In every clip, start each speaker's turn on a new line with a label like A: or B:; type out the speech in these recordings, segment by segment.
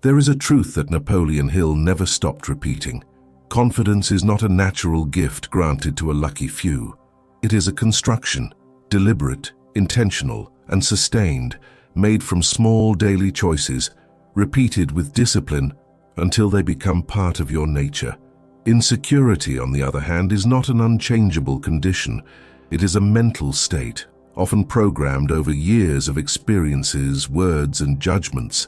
A: There is a truth that Napoleon Hill never stopped repeating. Confidence is not a natural gift granted to a lucky few. It is a construction, deliberate, intentional, and sustained, made from small daily choices, repeated with discipline until they become part of your nature. Insecurity, on the other hand, is not an unchangeable condition. It is a mental state, often programmed over years of experiences, words, and judgments,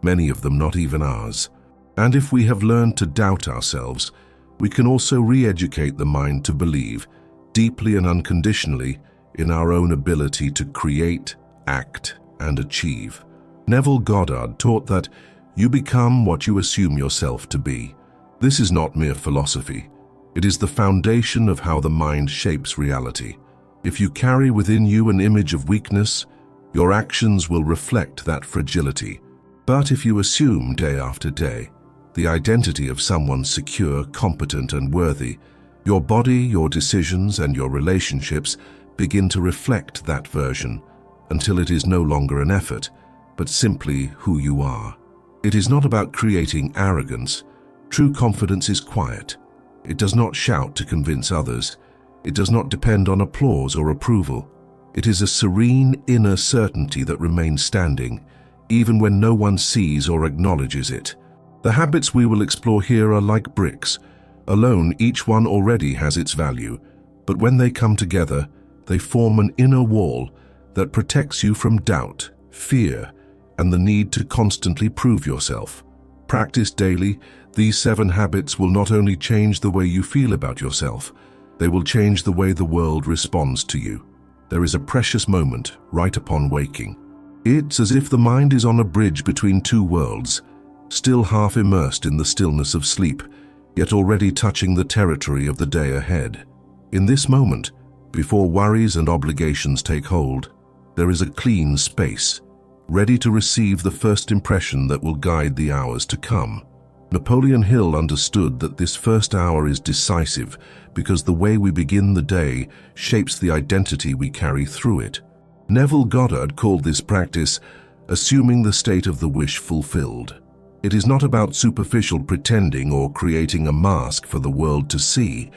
A: many of them not even ours. And if we have learned to doubt ourselves, we can also re-educate the mind to believe, deeply and unconditionally, in our own ability to create, act, and achieve. Neville Goddard taught that you become what you assume yourself to be. This is not mere philosophy. It is the foundation of how the mind shapes reality. If you carry within you an image of weakness, your actions will reflect that fragility. But if you assume day after day the identity of someone secure, competent, and worthy, your body, your decisions, and your relationships begin to reflect that version until it is no longer an effort, but simply who you are. It is not about creating arrogance. True confidence is quiet. It does not shout to convince others. It does not depend on applause or approval. It is a serene inner certainty that remains standing, even when no one sees or acknowledges it. The habits we will explore here are like bricks. Alone, each one already has its value, but when they come together, they form an inner wall that protects you from doubt, fear, and the need to constantly prove yourself. Practiced daily, these 7 habits will not only change the way you feel about yourself, they will change the way the world responds to you. There is a precious moment right upon waking. It's as if the mind is on a bridge between two worlds, still half immersed in the stillness of sleep, yet already touching the territory of the day ahead. In this moment, before worries and obligations take hold, there is a clean space, ready to receive the first impression that will guide the hours to come. Napoleon Hill understood that this first hour is decisive because the way we begin the day shapes the identity we carry through it. Neville Goddard called this practice assuming the state of the wish fulfilled. It is not about superficial pretending or creating a mask for the world to see.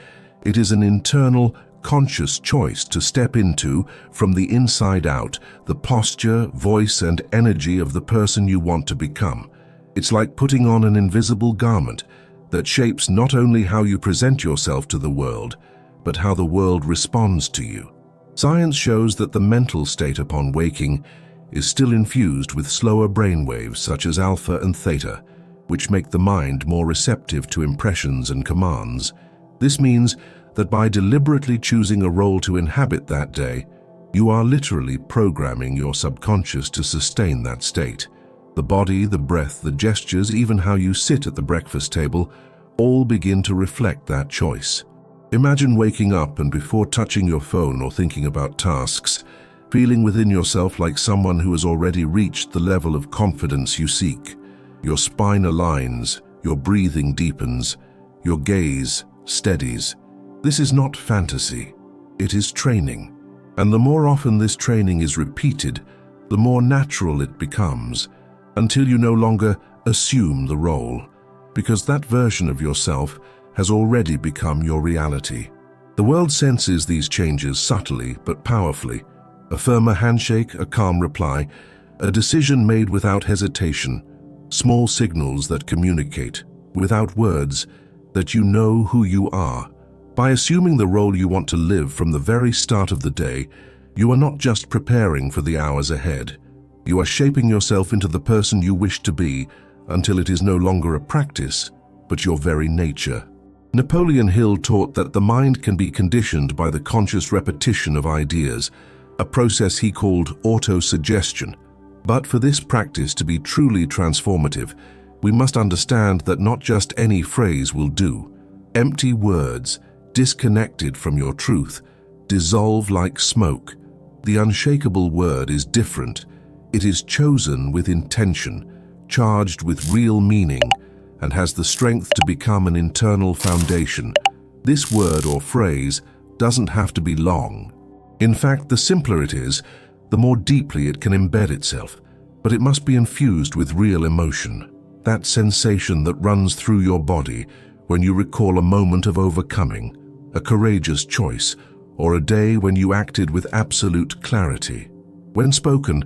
A: It is an internal, conscious choice to step into, from the inside out, the posture, voice, and energy of the person you want to become. It's like putting on an invisible garment that shapes not only how you present yourself to the world, but how the world responds to you. Science shows that the mental state upon waking is still infused with slower brainwaves such as alpha and theta, which make the mind more receptive to impressions and commands. This means that by deliberately choosing a role to inhabit that day, you are literally programming your subconscious to sustain that state. The body, the breath, the gestures, even how you sit at the breakfast table, all begin to reflect that choice. Imagine waking up and before touching your phone or thinking about tasks, feeling within yourself like someone who has already reached the level of confidence you seek. Your spine aligns, your breathing deepens, your gaze steadies. This is not fantasy, it is training. And the more often this training is repeated, the more natural it becomes, until you no longer assume the role, because that version of yourself has already become your reality. The world senses these changes subtly but powerfully. A firmer handshake, a calm reply, a decision made without hesitation, small signals that communicate, without words, that you know who you are. By assuming the role you want to live from the very start of the day, you are not just preparing for the hours ahead. You are shaping yourself into the person you wish to be until it is no longer a practice, but your very nature. Napoleon Hill taught that the mind can be conditioned by the conscious repetition of ideas, a process he called auto-suggestion. But for this practice to be truly transformative, we must understand that not just any phrase will do. Empty words, disconnected from your truth, dissolve like smoke. The unshakable word is different. It is chosen with intention, charged with real meaning, and has the strength to become an internal foundation. This word or phrase doesn't have to be long. In fact, the simpler it is, the more deeply it can embed itself, but it must be infused with real emotion. that sensation that runs through your body when you recall a moment of overcoming, a courageous choice, or a day when you acted with absolute clarity. When spoken,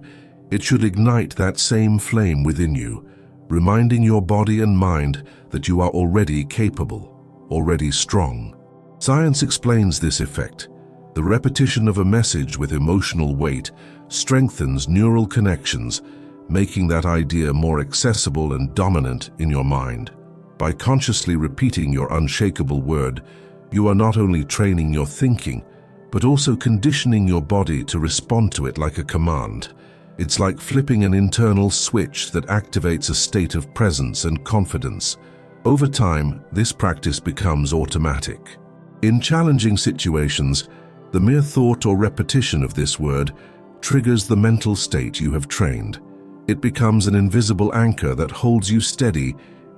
A: it should ignite that same flame within you, reminding your body and mind that you are already capable, already strong. Science explains this effect. The repetition of a message with emotional weight strengthens neural connections, making that idea more accessible and dominant in your mind. By consciously repeating your unshakable word, you are not only training your thinking, but also conditioning your body to respond to it like a command. It's like flipping an internal switch that activates a state of presence and confidence. Over time, this practice becomes automatic. In challenging situations, the mere thought or repetition of this word triggers the mental state you have trained. It becomes an invisible anchor that holds you steady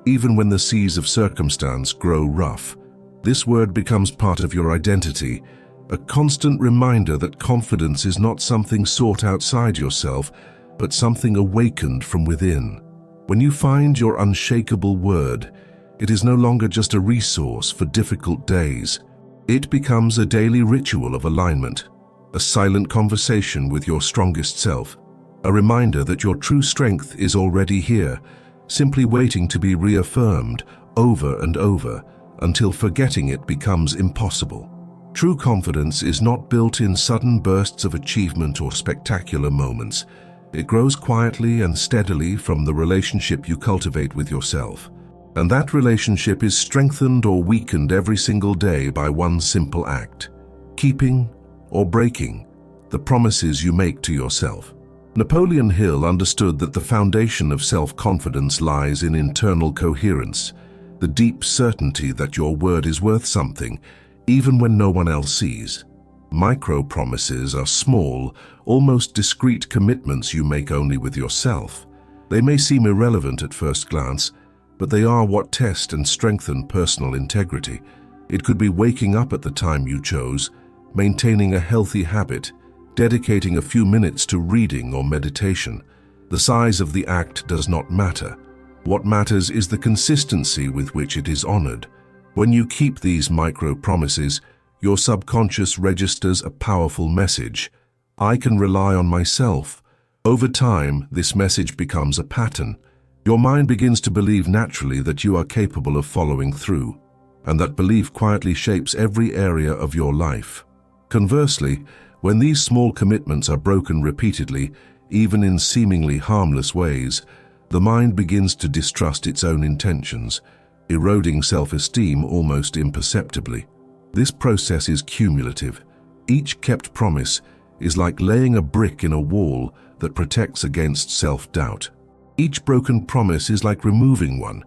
A: even when the seas of circumstance grow rough. This word becomes part of your identity, a constant reminder that confidence is not something sought outside yourself, but something awakened from within. When you find your unshakable word, it is no longer just a resource for difficult days. It becomes a daily ritual of alignment, a silent conversation with your strongest self, a reminder that your true strength is already here, simply waiting to be reaffirmed over and over until forgetting it becomes impossible. True confidence is not built in sudden bursts of achievement or spectacular moments. It grows quietly and steadily from the relationship you cultivate with yourself. And that relationship is strengthened or weakened every single day by one simple act: keeping or breaking the promises you make to yourself. Napoleon Hill understood that the foundation of self-confidence lies in internal coherence, the deep certainty that your word is worth something, even when no one else sees. Micro-promises are small, almost discreet commitments you make only with yourself. They may seem irrelevant at first glance, but they are what test and strengthen personal integrity. It could be waking up at the time you chose, maintaining a healthy habit, dedicating a few minutes to reading or meditation. The size of the act does not matter. What matters is the consistency with which it is honored. When you keep these micro-promises, your subconscious registers a powerful message: I can rely on myself. Over time, this message becomes a pattern. Your mind begins to believe naturally that you are capable of following through, and that belief quietly shapes every area of your life. Conversely, when these small commitments are broken repeatedly, even in seemingly harmless ways, the mind begins to distrust its own intentions, eroding self-esteem almost imperceptibly. This process is cumulative. Each kept promise is like laying a brick in a wall that protects against self-doubt. Each broken promise is like removing one,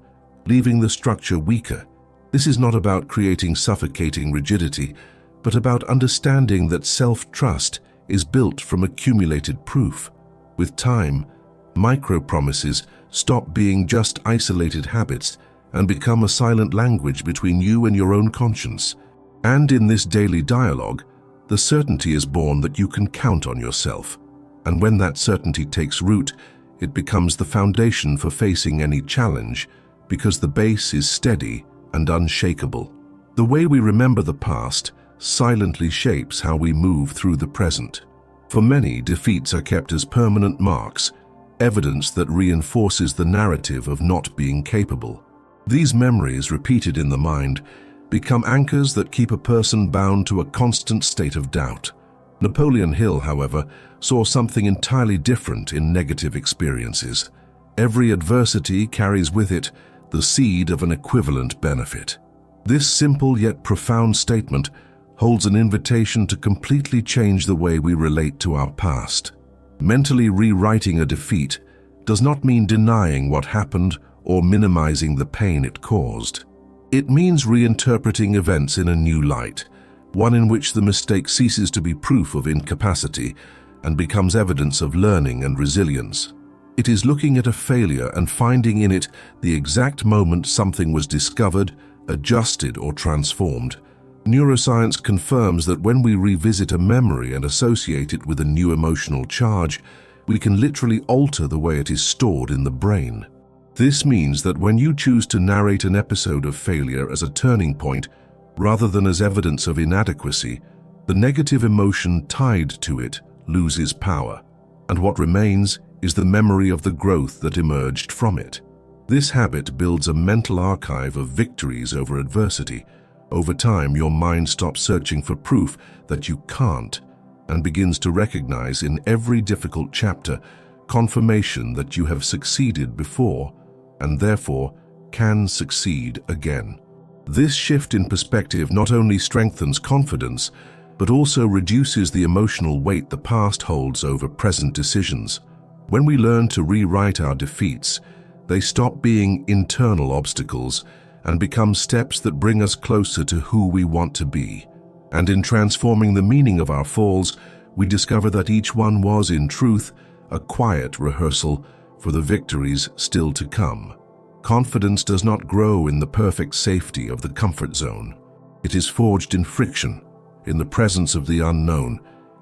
A: leaving the structure weaker. This is not about creating suffocating rigidity, but about understanding that self-trust is built from accumulated proof. With time, micro-promises stop being just isolated habits and become a silent language between you and your own conscience. And in this daily dialogue, the certainty is born that you can count on yourself. And when that certainty takes root, it becomes the foundation for facing any challenge, because the base is steady and unshakable. The way we remember the past silently shapes how we move through the present. For many, defeats are kept as permanent marks, evidence that reinforces the narrative of not being capable. These memories, repeated in the mind, become anchors that keep a person bound to a constant state of doubt. Napoleon Hill, however, saw something entirely different in negative experiences. Every adversity carries with it the seed of an equivalent benefit. This simple yet profound statement holds an invitation to completely change the way we relate to our past. Mentally rewriting a defeat does not mean denying what happened or minimizing the pain it caused. It means reinterpreting events in a new light, one in which the mistake ceases to be proof of incapacity and becomes evidence of learning and resilience. It is looking at a failure and finding in it the exact moment something was discovered, adjusted, or transformed. Neuroscience confirms that when we revisit a memory and associate it with a new emotional charge, we can literally alter the way it is stored in the brain. This means that when you choose to narrate an episode of failure as a turning point, rather than as evidence of inadequacy, the negative emotion tied to it loses power, and what remains is the memory of the growth that emerged from it. This habit builds a mental archive of victories over adversity. Over time, your mind stops searching for proof that you can't and begins to recognize in every difficult chapter confirmation that you have succeeded before and therefore can succeed again. This shift in perspective not only strengthens confidence, but also reduces the emotional weight the past holds over present decisions. When we learn to rewrite our defeats, they stop being internal obstacles and become steps that bring us closer to who we want to be. And in transforming the meaning of our falls, we discover that each one was, in truth, a quiet rehearsal for the victories still to come. Confidence does not grow in the perfect safety of the comfort zone. It is forged in friction, in the presence of the unknown,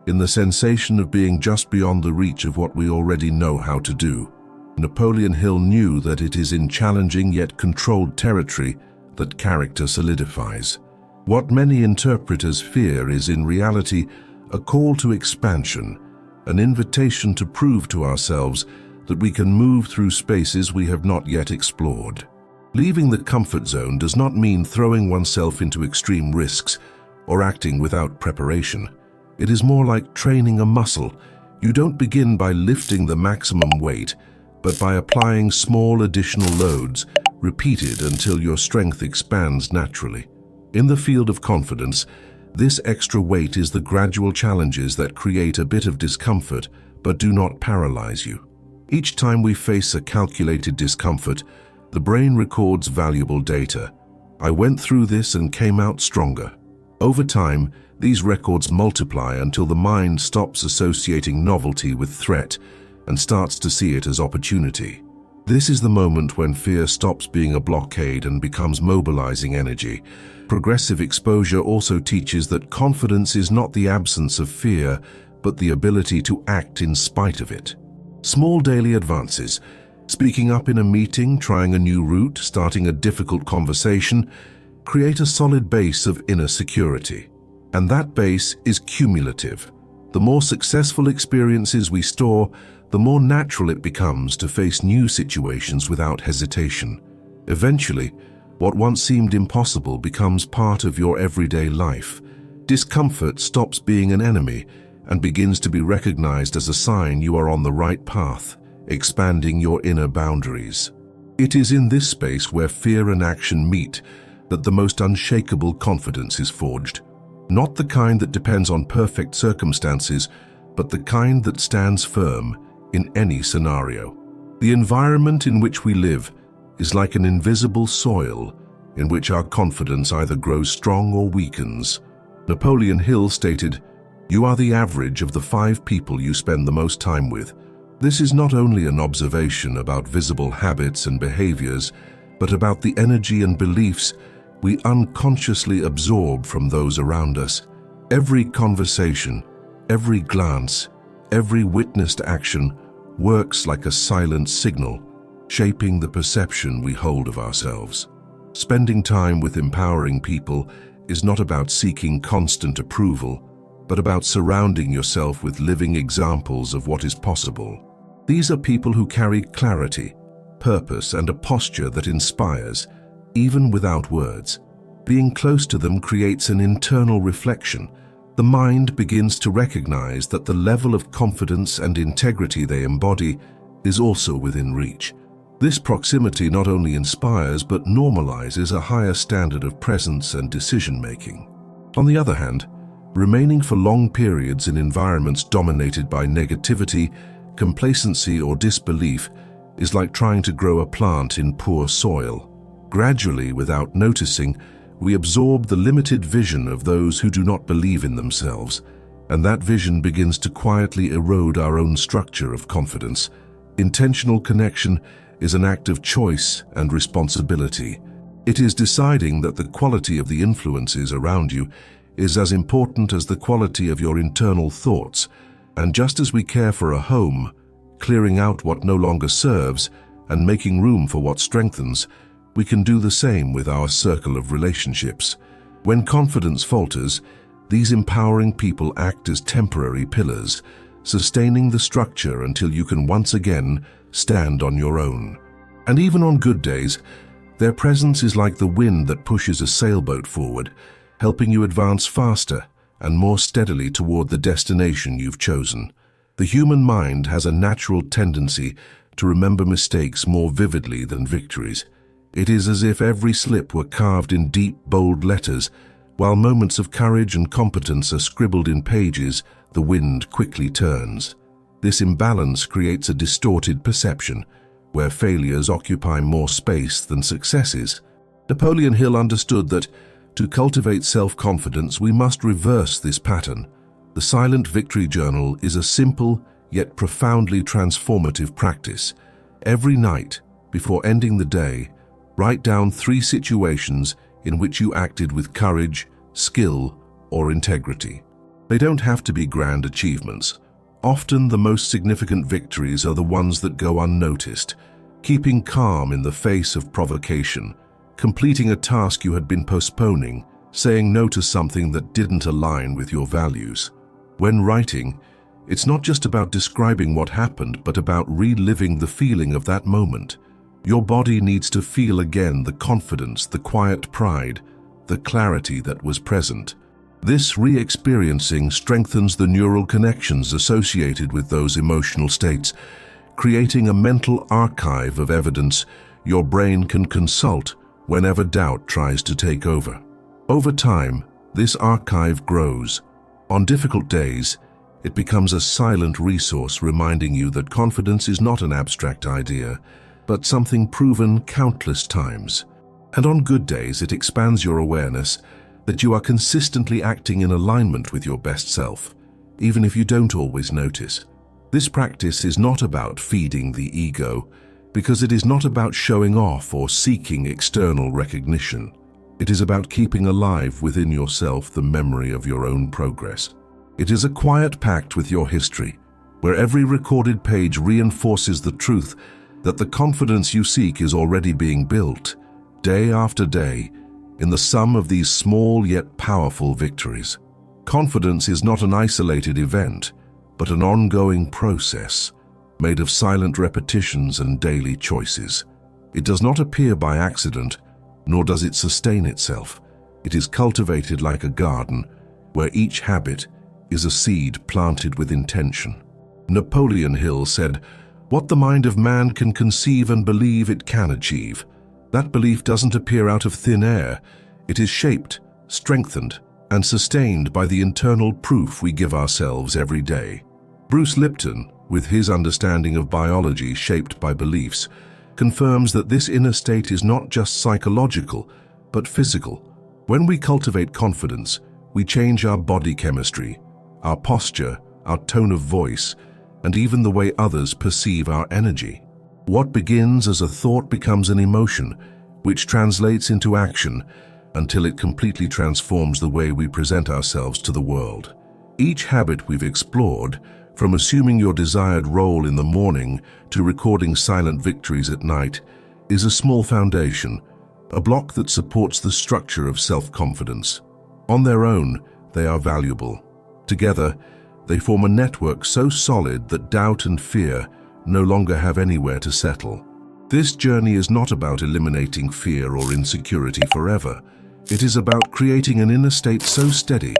A: in the sensation of being just beyond the reach of what we already know how to do. Napoleon Hill knew that it is in challenging yet controlled territory that character solidifies. What many interpreters fear is in reality a call to expansion, an invitation to prove to ourselves that we can move through spaces we have not yet explored. Leaving the comfort zone does not mean throwing oneself into extreme risks or acting without preparation. It is more like training a muscle. You don't begin by lifting the maximum weight, but by applying small additional loads, repeated until your strength expands naturally. In the field of confidence, this extra weight is the gradual challenges that create a bit of discomfort but do not paralyze you. Each time we face a calculated discomfort, the brain records valuable data. I went through this and came out stronger. Over time, these records multiply until the mind stops associating novelty with threat and starts to see it as opportunity. This is the moment when fear stops being a blockade and becomes mobilizing energy. Progressive exposure also teaches that confidence is not the absence of fear, but the ability to act in spite of it. Small daily advances, speaking up in a meeting, trying a new route, starting a difficult conversation, create a solid base of inner security. And that base is cumulative. The more successful experiences we store, the more natural it becomes to face new situations without hesitation. Eventually, what once seemed impossible becomes part of your everyday life. Discomfort stops being an enemy and begins to be recognized as a sign you are on the right path, expanding your inner boundaries. It is in this space where fear and action meet that the most unshakable confidence is forged. Not the kind that depends on perfect circumstances, but the kind that stands firm in any scenario. The environment in which we live is like an invisible soil in which our confidence either grows strong or weakens. Napoleon Hill stated, "You are the average of the 5 people you spend the most time with." This is not only an observation about visible habits and behaviors, but about the energy and beliefs we unconsciously absorb from those around us. Every conversation, every glance, every witnessed action works like a silent signal, shaping the perception we hold of ourselves. Spending time with empowering people is not about seeking constant approval, but about surrounding yourself with living examples of what is possible. These are people who carry clarity, purpose, and a posture that inspires, even without words. Being close to them creates an internal reflection. The mind begins to recognize that the level of confidence and integrity they embody is also within reach. This proximity not only inspires but normalizes a higher standard of presence and decision-making. On the other hand, remaining for long periods in environments dominated by negativity, complacency, or disbelief is like trying to grow a plant in poor soil. Gradually, without noticing, we absorb the limited vision of those who do not believe in themselves, and that vision begins to quietly erode our own structure of confidence. Intentional connection is an act of choice and responsibility. It is deciding that the quality of the influences around you is as important as the quality of your internal thoughts, and just as we care for a home, clearing out what no longer serves and making room for what strengthens, we can do the same with our circle of relationships. When confidence falters, these empowering people act as temporary pillars, sustaining the structure until you can once again stand on your own. And even on good days, their presence is like the wind that pushes a sailboat forward, helping you advance faster and more steadily toward the destination you've chosen. The human mind has a natural tendency to remember mistakes more vividly than victories. It is as if every slip were carved in deep, bold letters, while moments of courage and competence are scribbled in pages the wind quickly turns. This imbalance creates a distorted perception, where failures occupy more space than successes. Napoleon Hill understood that to cultivate self-confidence, we must reverse this pattern. The Silent Victory Journal is a simple yet profoundly transformative practice. Every night, before ending the day, write down 3 situations in which you acted with courage, skill, or integrity. They don't have to be grand achievements. Often the most significant victories are the ones that go unnoticed. Keeping calm in the face of provocation, completing a task you had been postponing, saying no to something that didn't align with your values. When writing, it's not just about describing what happened, but about reliving the feeling of that moment. Your body needs to feel again the confidence, the quiet pride, the clarity that was present. This re-experiencing strengthens the neural connections associated with those emotional states, creating a mental archive of evidence your brain can consult whenever doubt tries to take over. Over time, this archive grows. On difficult days, it becomes a silent resource reminding you that confidence is not an abstract idea, but something proven countless times. And on good days, it expands your awareness that you are consistently acting in alignment with your best self, even if you don't always notice. This practice is not about feeding the ego, because it is not about showing off or seeking external recognition. It is about keeping alive within yourself the memory of your own progress. It is a quiet pact with your history, where every recorded page reinforces the truth that the confidence you seek is already being built, day after day, in the sum of these small yet powerful victories. Confidence is not an isolated event, but an ongoing process, made of silent repetitions and daily choices. It does not appear by accident, nor does it sustain itself. It is cultivated like a garden, where each habit is a seed planted with intention. Napoleon Hill said, "What the mind of man can conceive and believe it can achieve. That belief doesn't appear out of thin air. It is shaped, strengthened, and sustained by the internal proof we give ourselves every day." Bruce Lipton, with his understanding of biology shaped by beliefs, confirms that this inner state is not just psychological, but physical. When we cultivate confidence, we change our body chemistry, our posture, our tone of voice, and even the way others perceive our energy. What begins as a thought becomes an emotion, which translates into action until it completely transforms the way we present ourselves to the world. Each habit we've explored, from assuming your desired role in the morning to recording silent victories at night, is a small foundation, a block that supports the structure of self-confidence. On their own, they are valuable. Together, they form a network so solid that doubt and fear no longer have anywhere to settle. This journey is not about eliminating fear or insecurity forever. It is about creating an inner state so steady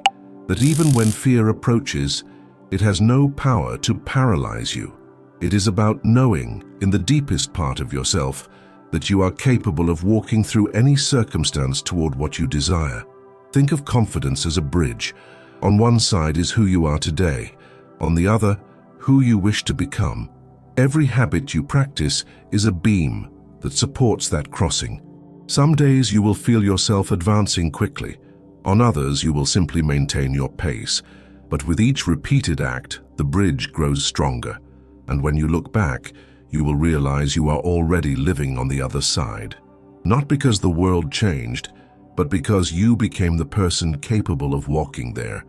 A: that even when fear approaches, it has no power to paralyze you. It is about knowing, in the deepest part of yourself, that you are capable of walking through any circumstance toward what you desire. Think of confidence as a bridge. On one side is who you are today, on the other, who you wish to become. Every habit you practice is a beam that supports that crossing. Some days you will feel yourself advancing quickly. On others, you will simply maintain your pace. But with each repeated act, the bridge grows stronger. And when you look back, you will realize you are already living on the other side. Not because the world changed, but because you became the person capable of walking there.